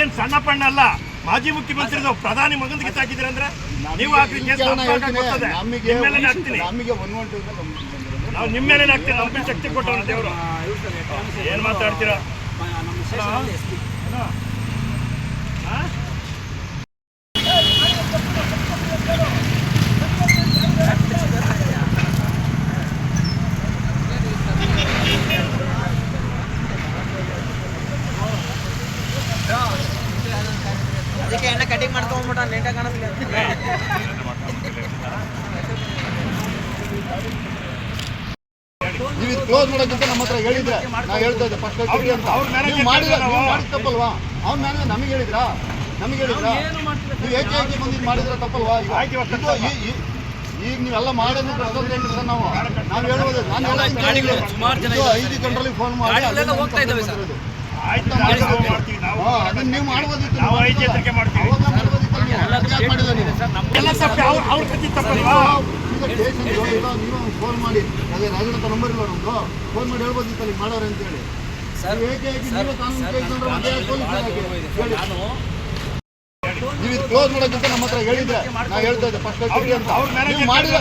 ನೀವೇನ್ ಸಣ್ಣ ಪಣ್ಣ ಅಲ್ಲ, ಮಾಜಿ ಮುಖ್ಯಮಂತ್ರಿ ಪ್ರಧಾನಿ ಮಗನಿಗೆ ಹಾಕಿದ್ರಿ ಅಂದ್ರೆ ನೀವು ಹಾಕ್ರಿ ಕೇಸ್ ನಿಮ್ಮೇಲೆ ಹಾಕ್ತೀನಿ, ನಾವು ನಿಮ್ಮೇಲೆ ಹಾಕ್ತೀನಿ. ನಮ್ಗೆ ಶಕ್ತಿ ಕೊಟ್ಟವನು ದೇವರು. ಏನ್ ಮಾತಾಡ್ತೀರಾ? ಅದಕ್ಕೆ ಎಣ್ಣೆ ಕಟಿಂಗ್ ಮಾಡ್ಕೊಂಡ್ಬಿಟ್ಟ ಲೇಟಾಗಿ ಕಾಣಿಸ್ಲಿಲ್ಲ. ನೀವು ಇದು ಕ್ಲೋಸ್ ಮಾಡೋಕ್ಕಿಂತ ನಮ್ಮ ಹತ್ರ ಹೇಳಿದ್ರೆ ನಾವು ಹೇಳ್ತಾ ಇದ್ದೆ ಫಸ್ಟ್ ನೀವು ಮಾಡಿದ ತಪ್ಪಲ್ವಾ? ಅವ್ನ ಮ್ಯಾನೇಜರ್ ನಮಗೆ ಹೇಳಿದ್ರಾ? ನೀವು ಏಕೆ ಬಂದಿದ್ದು ಮಾಡಿದ್ರೆ ತಪ್ಪಲ್ವಾ? ಈಗ ನೀವೆಲ್ಲ ಮಾಡೋದು ನಾವು ಹೇಳೋದು, ನಾನು ಐದು ಕಂಟ್ರೋಲಿಗೆ ಫೋನ್ ಮಾಡಿ ಅದನ್ನ ನೀವು ಮಾಡ್ಬೋದಿತ್ತು. ನೀವು ಫೋನ್ ಮಾಡಿ, ಅದೇ ರಾಜನಂತ ನಂಬರ್ ಇಲ್ಲ ನಮ್ದು, ಫೋನ್ ಮಾಡಿ ಹೇಳ್ಬೋದಿತ್ತು ನೀವು ಮಾಡೋರು ಅಂತೇಳಿ. ನೀವು ಇದು ಕ್ಲೋಸ್ ಮಾಡೋಕ್ಕಿಂತ ನಮ್ಮ ಹತ್ರ ಹೇಳಿದ್ರೆ ನಾವು ಹೇಳ್ತಾ ಇದ್ದೆ ಫಸ್ಟ್ ನೀವು ಮಾಡಿದ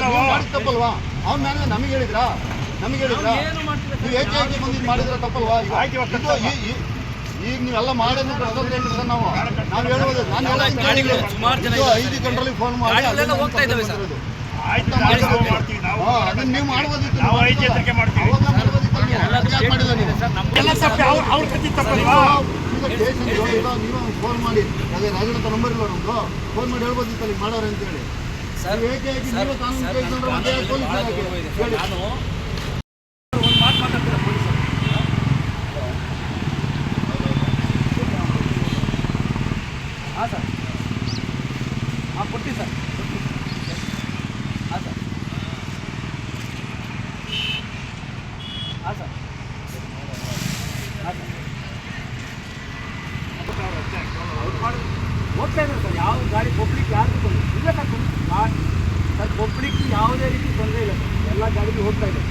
ತಪ್ಪಲ್ವಾ? ಅವ್ನ ಮ್ಯಾನೇಜರ್ ನಮಗೆ ಹೇಳಿದ್ರಾ? ನೀವು ಏಕೆ ಬಂದಿದ್ದು ಮಾಡಿದ್ರೆ ತಪ್ಪಲ್ವಾ? ಈಗ ನೀವೆಲ್ಲ ಮಾಡೋದು ನಾವು ಹೇಳೋದು, ನಾನು ಐದು ಕಂಟ್ರೋಲಿಗೆ ಫೋನ್ ಮಾಡಿ ಅದನ್ನ ನೀವು ಮಾಡ್ಬೋದಿತ್ತು. ನೀವು ಫೋನ್ ಮಾಡಿ, ಅದೇ ರಾಜನಂತ ನಂಬರ್ ಇಲ್ಲ ನಮ್ದು, ಫೋನ್ ಮಾಡಿ ಹೇಳ್ಬೋದಿತ್ತು ನೀವು ಮಾಡೋರು ಅಂತೇಳಿ. ಏಕೆ ನೀವೇ ಕಾನೂನು ಹಾಂ ಸರ್, ಹಾಂ ಕೊಡ್ತೀವಿ ಸರ್. ಹಾಂ ಸರ್, ಹಾಂ ಸರ್, ಹೋಗ್ತಾ ಇದ್ದಾರೆ ಸರ್. ಯಾವ ಗಾಡಿ ಪಬ್ಲಿಕ್ ಯಾರಿಗೂ ಇಲ್ಲ ಸರ್. ಸರ್ ಪಬ್ಲಿಕ್ ಯಾವುದೇ ರೀತಿ ತೊಂದರೆ ಇಲ್ಲ ಸರ್, ಎಲ್ಲ ಗಾಡಿಗೆ ಹೋಗ್ತಾ ಇದೆ.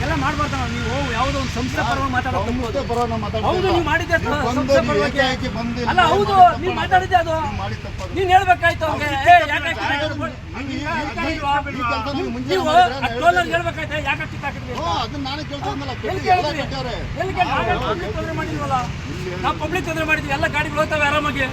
ಎಲ್ಲ ಮಾಡ್ಬಾರ್ದ ನೀವು. ಯಾವುದೋ ಒಂದು ಸಂಸ್ಥೆ ಪರವಾಗಿ ಮಾತಾಡೋದು ಹೌದು, ನೀವು ಮಾಡಿದ್ದೆ ಸಂಸ್ಥೆ ಪರವಾಗಿ ಅಲ್ಲ. ಹೌದು, ನೀವು ಮಾತಾಡಿದ್ದೆ, ಅದು ನೀನು ಹೇಳ್ಬೇಕಾಯ್ತು ಅವ್ರಿಗೆ. ನೀವು ಟೋಲರ್ ಹೇಳ್ಬೇಕಾಯ್ತು, ಯಾಕೆ ಕಿತ್ತಾಕಿದ್ವಿ? ತೊಂದರೆ ಮಾಡಿದ್ವಲ್ಲ ನಾವು, ಪಬ್ಲಿಕ್ ತೊಂದರೆ ಮಾಡಿದ್ವಿ. ಎಲ್ಲ ಗಾಡಿಗಳು ಹೋಗ್ತಾವೆ ಆರಾಮಾಗಿ.